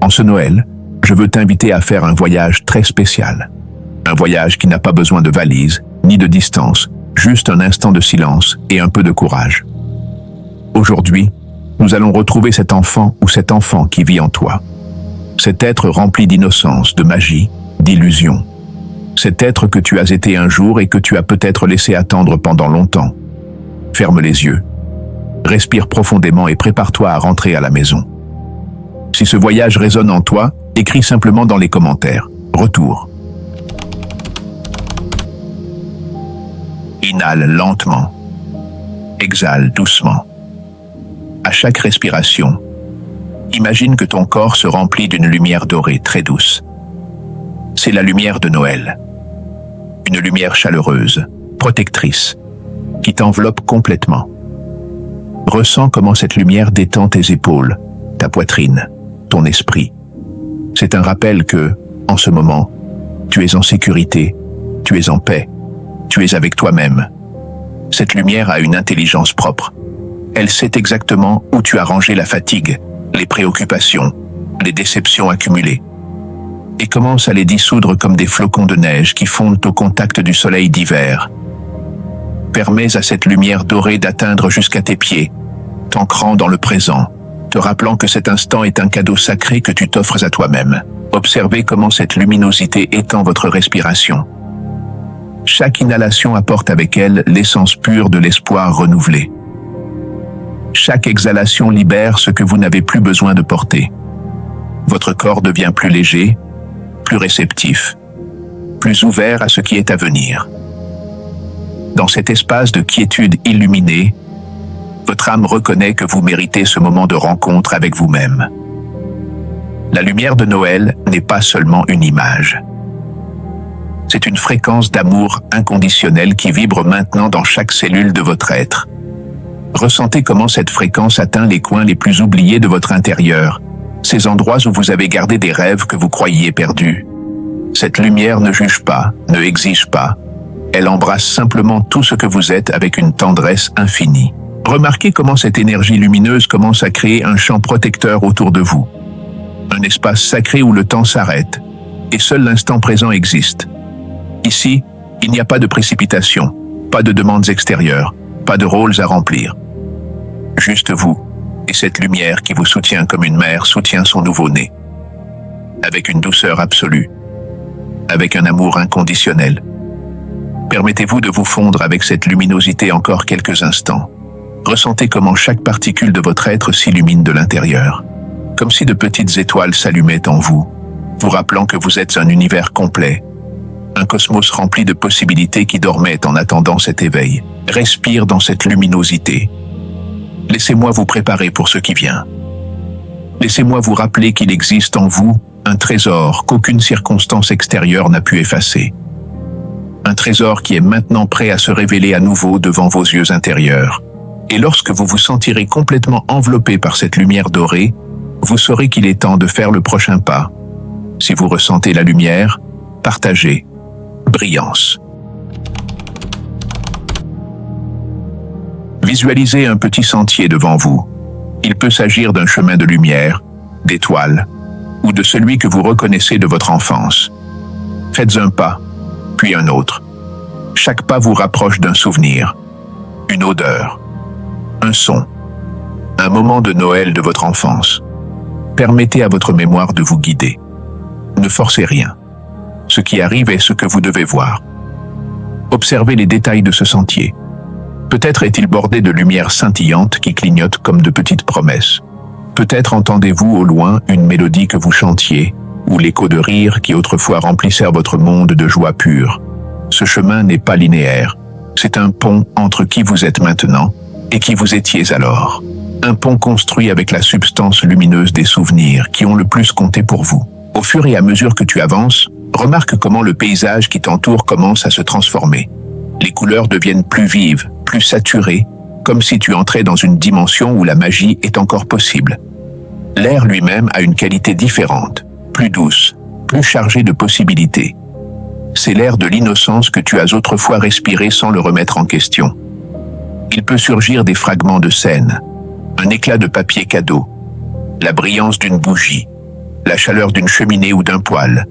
En ce Noël, je veux t'inviter à faire un voyage très spécial. Un voyage qui n'a pas besoin de valise, ni de distance, juste un instant de silence et un peu de courage. Aujourd'hui, nous allons retrouver cet enfant ou cet enfant qui vit en toi. Cet être rempli d'innocence, de magie, d'illusion. Cet être que tu as été un jour et que tu as peut-être laissé attendre pendant longtemps. Ferme les yeux. Respire profondément et prépare-toi à rentrer à la maison. Si ce voyage résonne en toi, écris simplement dans les commentaires. Retour. Inhale lentement. Exhale doucement. À chaque respiration, imagine que ton corps se remplit d'une lumière dorée très douce. C'est la lumière de Noël. Une lumière chaleureuse, protectrice, qui t'enveloppe complètement. Ressens comment cette lumière détend tes épaules, ta poitrine, ton esprit. C'est un rappel que, en ce moment, tu es en sécurité, tu es en paix, tu es avec toi-même. Cette lumière a une intelligence propre. Elle sait exactement où tu as rangé la fatigue, les préoccupations, les déceptions accumulées, et commence à les dissoudre comme des flocons de neige qui fondent au contact du soleil d'hiver. Permets à cette lumière dorée d'atteindre jusqu'à tes pieds, t'ancrant dans le présent, te rappelant que cet instant est un cadeau sacré que tu t'offres à toi-même. Observez comment cette luminosité étend votre respiration. Chaque inhalation apporte avec elle l'essence pure de l'espoir renouvelé. Chaque exhalation libère ce que vous n'avez plus besoin de porter. Votre corps devient plus léger, plus réceptif, plus ouvert à ce qui est à venir. Dans cet espace de quiétude illuminée, votre âme reconnaît que vous méritez ce moment de rencontre avec vous-même. La lumière de Noël n'est pas seulement une image. C'est une fréquence d'amour inconditionnel qui vibre maintenant dans chaque cellule de votre être. Ressentez comment cette fréquence atteint les coins les plus oubliés de votre intérieur, ces endroits où vous avez gardé des rêves que vous croyiez perdus. Cette lumière ne juge pas, ne exige pas. Elle embrasse simplement tout ce que vous êtes avec une tendresse infinie. Remarquez comment cette énergie lumineuse commence à créer un champ protecteur autour de vous. Un espace sacré où le temps s'arrête, et seul l'instant présent existe. Ici, il n'y a pas de précipitation, pas de demandes extérieures, pas de rôles à remplir. Juste vous, et cette lumière qui vous soutient comme une mère soutient son nouveau-né. Avec une douceur absolue, avec un amour inconditionnel. Permettez-vous de vous fondre avec cette luminosité encore quelques instants. Ressentez comment chaque particule de votre être s'illumine de l'intérieur, comme si de petites étoiles s'allumaient en vous, vous rappelant que vous êtes un univers complet, un cosmos rempli de possibilités qui dormait en attendant cet éveil. Respire dans cette luminosité. Laissez-moi vous préparer pour ce qui vient. Laissez-moi vous rappeler qu'il existe en vous un trésor qu'aucune circonstance extérieure n'a pu effacer. Un trésor qui est maintenant prêt à se révéler à nouveau devant vos yeux intérieurs. Et lorsque vous vous sentirez complètement enveloppé par cette lumière dorée, vous saurez qu'il est temps de faire le prochain pas. Si vous ressentez la lumière, partagez. Brillance. Visualisez un petit sentier devant vous. Il peut s'agir d'un chemin de lumière, d'étoiles, ou de celui que vous reconnaissez de votre enfance. Faites un pas, puis un autre. Chaque pas vous rapproche d'un souvenir, une odeur, un son, un moment de Noël de votre enfance. Permettez à votre mémoire de vous guider. Ne forcez rien. Ce qui arrive est ce que vous devez voir. Observez les détails de ce sentier. Peut-être est-il bordé de lumières scintillantes qui clignotent comme de petites promesses. Peut-être entendez-vous au loin une mélodie que vous chantiez, ou l'écho de rire qui autrefois remplissait votre monde de joie pure. Ce chemin n'est pas linéaire. C'est un pont entre qui vous êtes maintenant et qui vous étiez alors. Un pont construit avec la substance lumineuse des souvenirs qui ont le plus compté pour vous. Au fur et à mesure que tu avances, remarque comment le paysage qui t'entoure commence à se transformer. Les couleurs deviennent plus vives, plus saturées, comme si tu entrais dans une dimension où la magie est encore possible. L'air lui-même a une qualité différente, plus douce, plus chargée de possibilités. C'est l'air de l'innocence que tu as autrefois respiré sans le remettre en question. Il peut surgir des fragments de scène, un éclat de papier cadeau, la brillance d'une bougie, la chaleur d'une cheminée ou d'un poêle.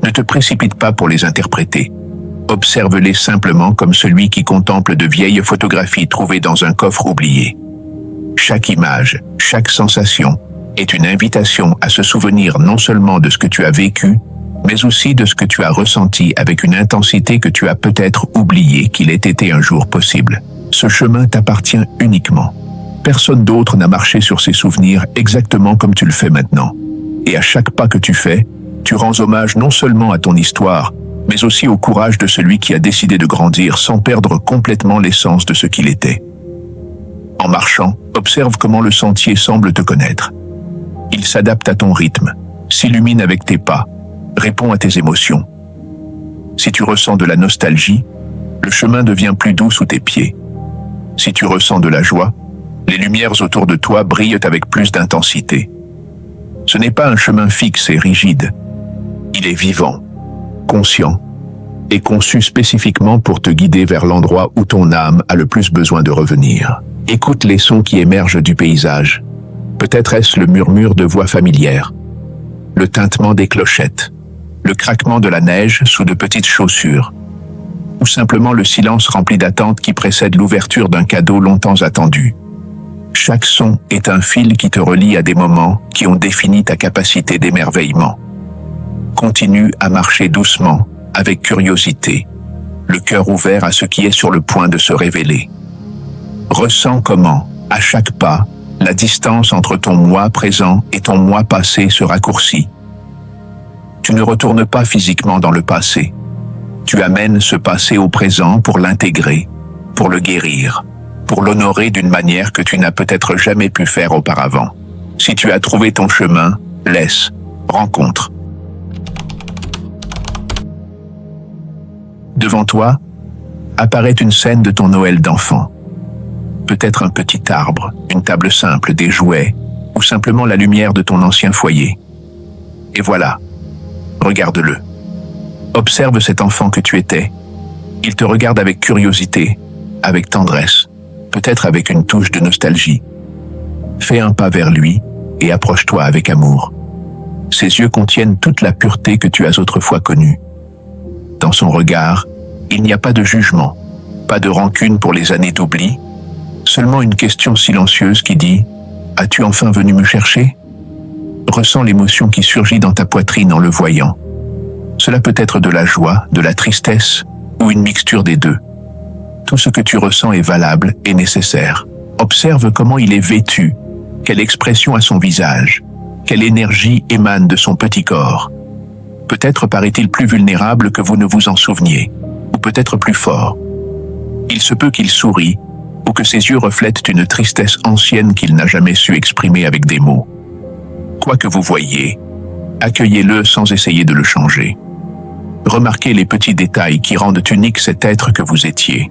Ne te précipite pas pour les interpréter. Observe-les simplement comme celui qui contemple de vieilles photographies trouvées dans un coffre oublié. Chaque image, chaque sensation est une invitation à se souvenir non seulement de ce que tu as vécu, mais aussi de ce que tu as ressenti avec une intensité que tu as peut-être oublié qu'il ait été un jour possible. Ce chemin t'appartient uniquement. Personne d'autre n'a marché sur ces souvenirs exactement comme tu le fais maintenant. Et à chaque pas que tu fais, tu rends hommage non seulement à ton histoire, mais aussi au courage de celui qui a décidé de grandir sans perdre complètement l'essence de ce qu'il était. En marchant, observe comment le sentier semble te connaître. Il s'adapte à ton rythme, s'illumine avec tes pas, répond à tes émotions. Si tu ressens de la nostalgie, le chemin devient plus doux sous tes pieds. Si tu ressens de la joie, les lumières autour de toi brillent avec plus d'intensité. Ce n'est pas un chemin fixe et rigide. Il est vivant, conscient et conçu spécifiquement pour te guider vers l'endroit où ton âme a le plus besoin de revenir. Écoute les sons qui émergent du paysage. Peut-être est-ce le murmure de voix familières, le tintement des clochettes, le craquement de la neige sous de petites chaussures, ou simplement le silence rempli d'attente qui précède l'ouverture d'un cadeau longtemps attendu. Chaque son est un fil qui te relie à des moments qui ont défini ta capacité d'émerveillement. Continue à marcher doucement, avec curiosité, le cœur ouvert à ce qui est sur le point de se révéler. Ressens comment, à chaque pas, la distance entre ton moi présent et ton moi passé se raccourcit. Tu ne retournes pas physiquement dans le passé. Tu amènes ce passé au présent pour l'intégrer, pour le guérir, pour l'honorer d'une manière que tu n'as peut-être jamais pu faire auparavant. Si tu as trouvé ton chemin, laisse, rencontre. Devant toi, apparaît une scène de ton Noël d'enfant. Peut-être un petit arbre, une table simple, des jouets, ou simplement la lumière de ton ancien foyer. Et voilà, regarde-le. Observe cet enfant que tu étais. Il te regarde avec curiosité, avec tendresse, peut-être avec une touche de nostalgie. Fais un pas vers lui et approche-toi avec amour. Ses yeux contiennent toute la pureté que tu as autrefois connue. Dans son regard, il n'y a pas de jugement, pas de rancune pour les années d'oubli, seulement une question silencieuse qui dit « As-tu enfin venu me chercher ?» Ressens l'émotion qui surgit dans ta poitrine en le voyant. Cela peut être de la joie, de la tristesse ou une mixture des deux. Tout ce que tu ressens est valable et nécessaire. Observe comment il est vêtu, quelle expression a son visage, quelle énergie émane de son petit corps. Peut-être paraît-il plus vulnérable que vous ne vous en souveniez, ou peut-être plus fort. Il se peut qu'il sourie, ou que ses yeux reflètent une tristesse ancienne qu'il n'a jamais su exprimer avec des mots. Quoi que vous voyiez, accueillez-le sans essayer de le changer. Remarquez les petits détails qui rendent unique cet être que vous étiez.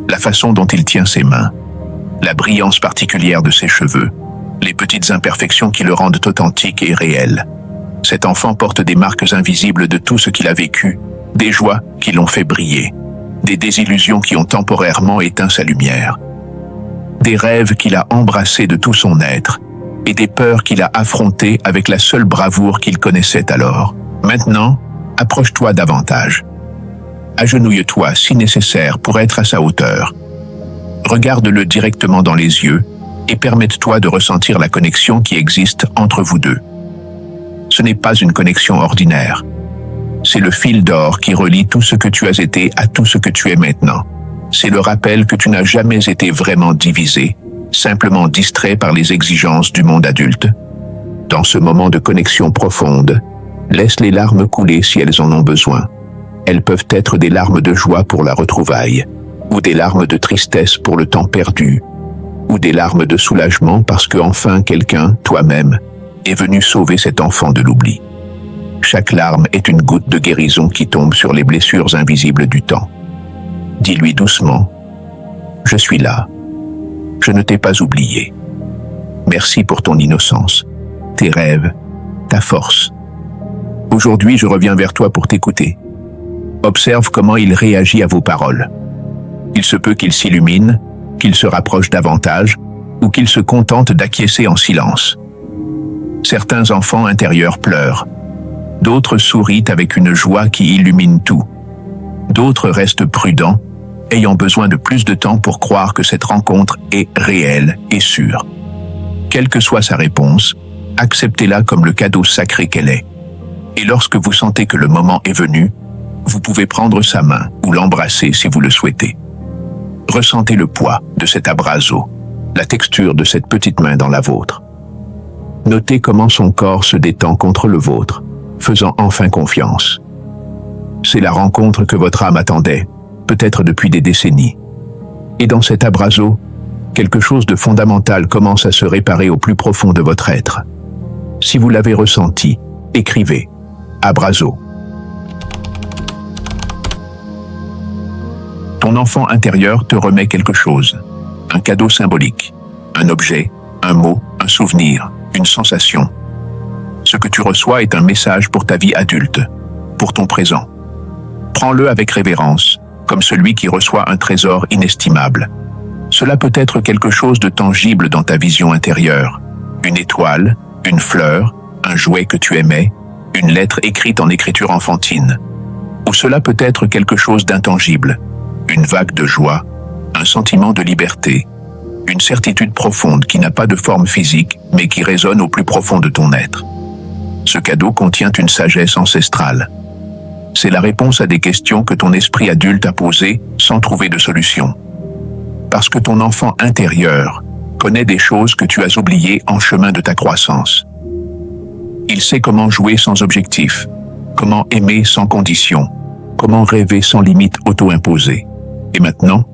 La façon dont il tient ses mains, la brillance particulière de ses cheveux, les petites imperfections qui le rendent authentique et réel. Cet enfant porte des marques invisibles de tout ce qu'il a vécu, des joies qui l'ont fait briller, des désillusions qui ont temporairement éteint sa lumière, des rêves qu'il a embrassés de tout son être, et des peurs qu'il a affrontées avec la seule bravoure qu'il connaissait alors. Maintenant, approche-toi davantage. Agenouille-toi si nécessaire pour être à sa hauteur. Regarde-le directement dans les yeux et permette-toi de ressentir la connexion qui existe entre vous deux. Ce n'est pas une connexion ordinaire. C'est le fil d'or qui relie tout ce que tu as été à tout ce que tu es maintenant. C'est le rappel que tu n'as jamais été vraiment divisé, simplement distrait par les exigences du monde adulte. Dans ce moment de connexion profonde, laisse les larmes couler si elles en ont besoin. Elles peuvent être des larmes de joie pour la retrouvaille, ou des larmes de tristesse pour le temps perdu, ou des larmes de soulagement parce que enfin quelqu'un, toi-même, est venu sauver cet enfant de l'oubli. Chaque larme est une goutte de guérison qui tombe sur les blessures invisibles du temps. Dis-lui doucement, « Je suis là. Je ne t'ai pas oublié. Merci pour ton innocence, tes rêves, ta force. Aujourd'hui, je reviens vers toi pour t'écouter. Observe comment il réagit à vos paroles. Il se peut qu'il s'illumine, qu'il se rapproche davantage, ou qu'il se contente d'acquiescer en silence. Certains enfants intérieurs pleurent. D'autres sourient avec une joie qui illumine tout. D'autres restent prudents, ayant besoin de plus de temps pour croire que cette rencontre est réelle et sûre. Quelle que soit sa réponse, acceptez-la comme le cadeau sacré qu'elle est. Et lorsque vous sentez que le moment est venu, vous pouvez prendre sa main ou l'embrasser si vous le souhaitez. Ressentez le poids de cet abrazo, la texture de cette petite main dans la vôtre. Notez comment son corps se détend contre le vôtre, faisant enfin confiance. C'est la rencontre que votre âme attendait, peut-être depuis des décennies. Et dans cet abrazo, quelque chose de fondamental commence à se réparer au plus profond de votre être. Si vous l'avez ressenti, écrivez « Abrazo ». Ton enfant intérieur te remet quelque chose, un cadeau symbolique, un objet, un mot, un souvenir, une sensation. Ce que tu reçois est un message pour ta vie adulte, pour ton présent. Prends-le avec révérence, comme celui qui reçoit un trésor inestimable. Cela peut être quelque chose de tangible dans ta vision intérieure, une étoile, une fleur, un jouet que tu aimais, une lettre écrite en écriture enfantine. Ou cela peut être quelque chose d'intangible, une vague de joie, un sentiment de liberté, une certitude profonde qui n'a pas de forme physique, mais qui résonne au plus profond de ton être. Ce cadeau contient une sagesse ancestrale. C'est la réponse à des questions que ton esprit adulte a posées sans trouver de solution. Parce que ton enfant intérieur connaît des choses que tu as oubliées en chemin de ta croissance. Il sait comment jouer sans objectif, comment aimer sans condition, comment rêver sans limite auto-imposée. Et maintenant,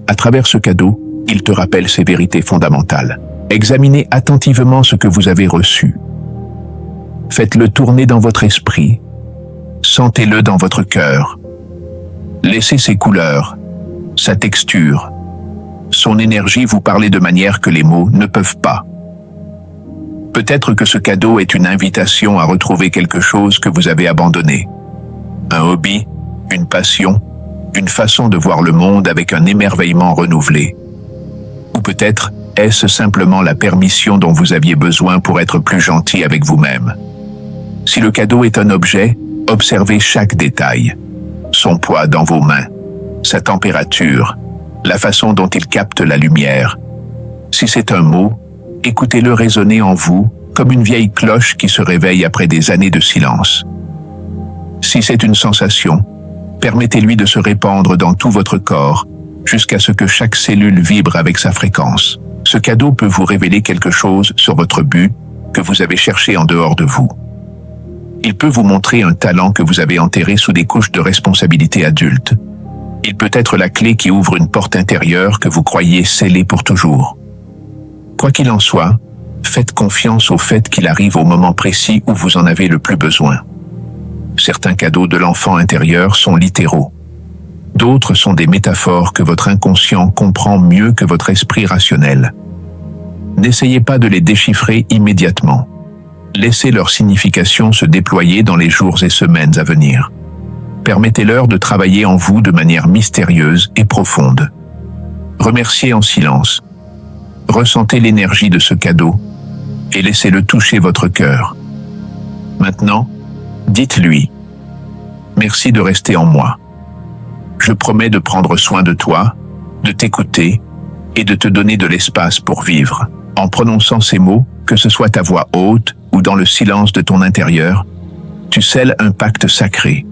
à travers ce cadeau, il te rappelle ces vérités fondamentales. Examinez attentivement ce que vous avez reçu. Faites-le tourner dans votre esprit. Sentez-le dans votre cœur. Laissez ses couleurs, sa texture, son énergie vous parler de manière que les mots ne peuvent pas. Peut-être que ce cadeau est une invitation à retrouver quelque chose que vous avez abandonné. Un hobby, une passion, une façon de voir le monde avec un émerveillement renouvelé. Ou peut-être est-ce simplement la permission dont vous aviez besoin pour être plus gentil avec vous-même. Si le cadeau est un objet, observez chaque détail. Son poids dans vos mains, sa température, la façon dont il capte la lumière. Si c'est un mot, écoutez-le résonner en vous comme une vieille cloche qui se réveille après des années de silence. Si c'est une sensation, permettez-lui de se répandre dans tout votre corps jusqu'à ce que chaque cellule vibre avec sa fréquence. Ce cadeau peut vous révéler quelque chose sur votre but que vous avez cherché en dehors de vous. Il peut vous montrer un talent que vous avez enterré sous des couches de responsabilité adulte. Il peut être la clé qui ouvre une porte intérieure que vous croyiez scellée pour toujours. Quoi qu'il en soit, faites confiance au fait qu'il arrive au moment précis où vous en avez le plus besoin. Certains cadeaux de l'enfant intérieur sont littéraux. D'autres sont des métaphores que votre inconscient comprend mieux que votre esprit rationnel. N'essayez pas de les déchiffrer immédiatement. Laissez leur signification se déployer dans les jours et semaines à venir. Permettez-leur de travailler en vous de manière mystérieuse et profonde. Remerciez en silence. Ressentez l'énergie de ce cadeau et laissez-le toucher votre cœur. Maintenant, dites-lui « Merci de rester en moi. Je promets de prendre soin de toi, de t'écouter et de te donner de l'espace pour vivre. » En prononçant ces mots, que ce soit à voix haute ou dans le silence de ton intérieur, tu scelles un pacte sacré.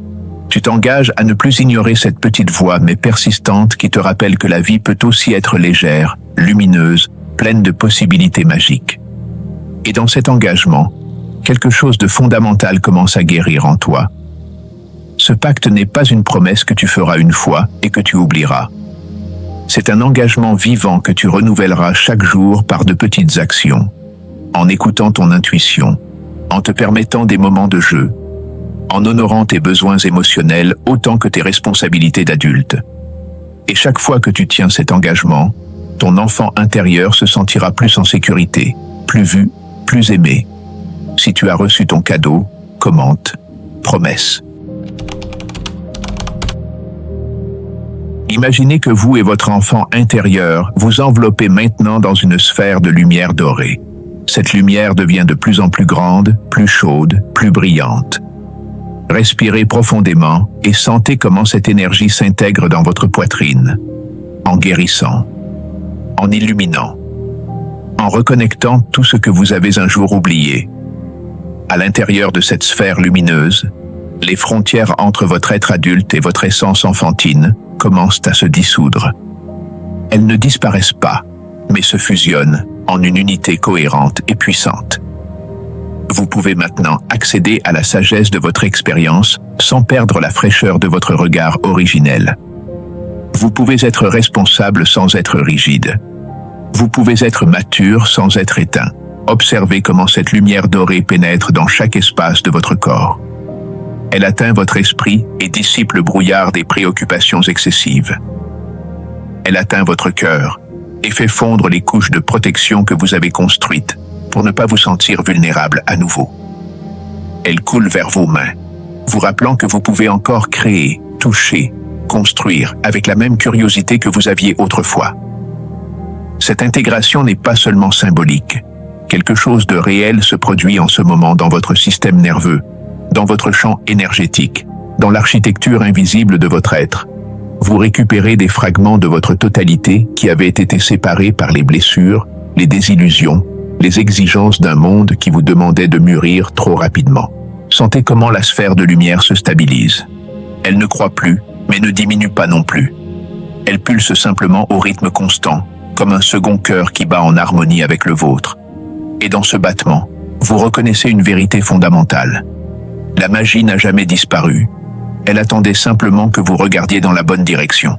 Tu t'engages à ne plus ignorer cette petite voix mais persistante qui te rappelle que la vie peut aussi être légère, lumineuse, pleine de possibilités magiques. Et dans cet engagement, quelque chose de fondamental commence à guérir en toi. Ce pacte n'est pas une promesse que tu feras une fois et que tu oublieras. C'est un engagement vivant que tu renouvelleras chaque jour par de petites actions, en écoutant ton intuition, en te permettant des moments de jeu, en honorant tes besoins émotionnels autant que tes responsabilités d'adulte. Et chaque fois que tu tiens cet engagement, ton enfant intérieur se sentira plus en sécurité, plus vu, plus aimé. Si tu as reçu ton cadeau, commente « Promesse ». Imaginez que vous et votre enfant intérieur vous enveloppez maintenant dans une sphère de lumière dorée. Cette lumière devient de plus en plus grande, plus chaude, plus brillante. Respirez profondément et sentez comment cette énergie s'intègre dans votre poitrine, en guérissant, en illuminant, en reconnectant tout ce que vous avez un jour oublié. À l'intérieur de cette sphère lumineuse, les frontières entre votre être adulte et votre essence enfantine commencent à se dissoudre. Elles ne disparaissent pas, mais se fusionnent en une unité cohérente et puissante. Vous pouvez maintenant accéder à la sagesse de votre expérience sans perdre la fraîcheur de votre regard originel. Vous pouvez être responsable sans être rigide. Vous pouvez être mature sans être éteint. Observez comment cette lumière dorée pénètre dans chaque espace de votre corps. Elle atteint votre esprit et dissipe le brouillard des préoccupations excessives. Elle atteint votre cœur et fait fondre les couches de protection que vous avez construites pour ne pas vous sentir vulnérable à nouveau. Elle coule vers vos mains, vous rappelant que vous pouvez encore créer, toucher, construire avec la même curiosité que vous aviez autrefois. Cette intégration n'est pas seulement symbolique. Quelque chose de réel se produit en ce moment dans votre système nerveux, dans votre champ énergétique, dans l'architecture invisible de votre être. Vous récupérez des fragments de votre totalité qui avaient été séparés par les blessures, les désillusions, les exigences d'un monde qui vous demandait de mûrir trop rapidement. Sentez comment la sphère de lumière se stabilise. Elle ne croît plus, mais ne diminue pas non plus. Elle pulse simplement au rythme constant, comme un second cœur qui bat en harmonie avec le vôtre. Et dans ce battement, vous reconnaissez une vérité fondamentale. La magie n'a jamais disparu. Elle attendait simplement que vous regardiez dans la bonne direction.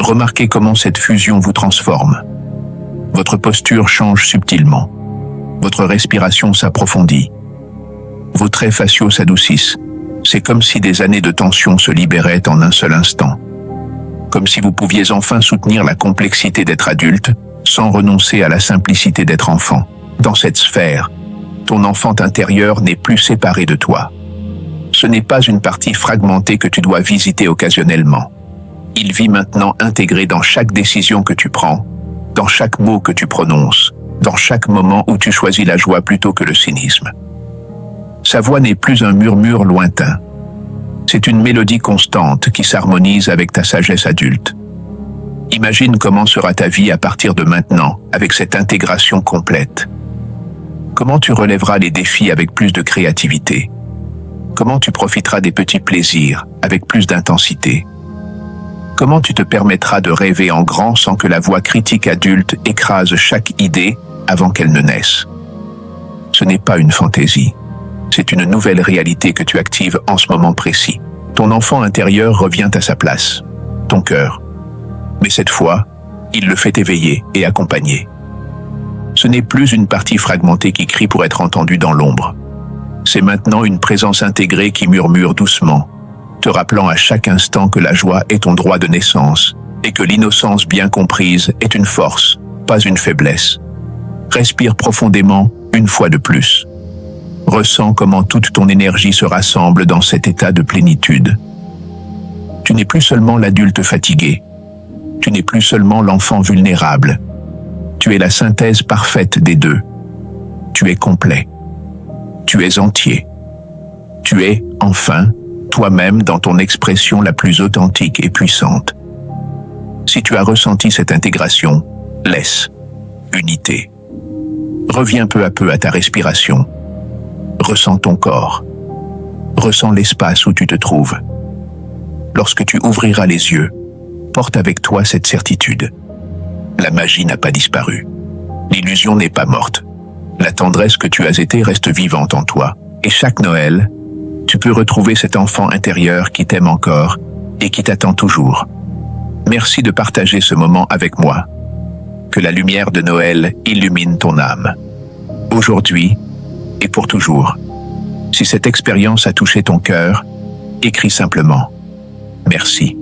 Remarquez comment cette fusion vous transforme. Votre posture change subtilement. Votre respiration s'approfondit. Vos traits faciaux s'adoucissent. C'est comme si des années de tension se libéraient en un seul instant. Comme si vous pouviez enfin soutenir la complexité d'être adulte, sans renoncer à la simplicité d'être enfant. Dans cette sphère, ton enfant intérieur n'est plus séparé de toi. Ce n'est pas une partie fragmentée que tu dois visiter occasionnellement. Il vit maintenant intégré dans chaque décision que tu prends, dans chaque mot que tu prononces, dans chaque moment où tu choisis la joie plutôt que le cynisme. Sa voix n'est plus un murmure lointain. C'est une mélodie constante qui s'harmonise avec ta sagesse adulte. Imagine comment sera ta vie à partir de maintenant avec cette intégration complète. Comment tu relèveras les défis avec plus de créativité? Comment tu profiteras des petits plaisirs avec plus d'intensité? Comment tu te permettras de rêver en grand sans que la voix critique adulte écrase chaque idée avant qu'elle ne naisse? Ce n'est pas une fantaisie. C'est une nouvelle réalité que tu actives en ce moment précis. Ton enfant intérieur revient à sa place, ton cœur. Mais cette fois, il le fait éveiller et accompagner. Ce n'est plus une partie fragmentée qui crie pour être entendue dans l'ombre. C'est maintenant une présence intégrée qui murmure doucement, te rappelant à chaque instant que la joie est ton droit de naissance et que l'innocence bien comprise est une force, pas une faiblesse. Respire profondément, une fois de plus. Ressens comment toute ton énergie se rassemble dans cet état de plénitude. Tu n'es plus seulement l'adulte fatigué. Tu n'es plus seulement l'enfant vulnérable. Tu es la synthèse parfaite des deux. Tu es complet. Tu es entier. Tu es, enfin, toi-même dans ton expression la plus authentique et puissante. Si tu as ressenti cette intégration, laisse. Unité. Reviens peu à peu à ta respiration. Ressens ton corps. Ressens l'espace où tu te trouves. Lorsque tu ouvriras les yeux, porte avec toi cette certitude. La magie n'a pas disparu. L'illusion n'est pas morte. La tendresse que tu as été reste vivante en toi. Et chaque Noël, tu peux retrouver cet enfant intérieur qui t'aime encore et qui t'attend toujours. Merci de partager ce moment avec moi. Que la lumière de Noël illumine ton âme. Aujourd'hui et pour toujours. Si cette expérience a touché ton cœur, écris simplement « Merci ».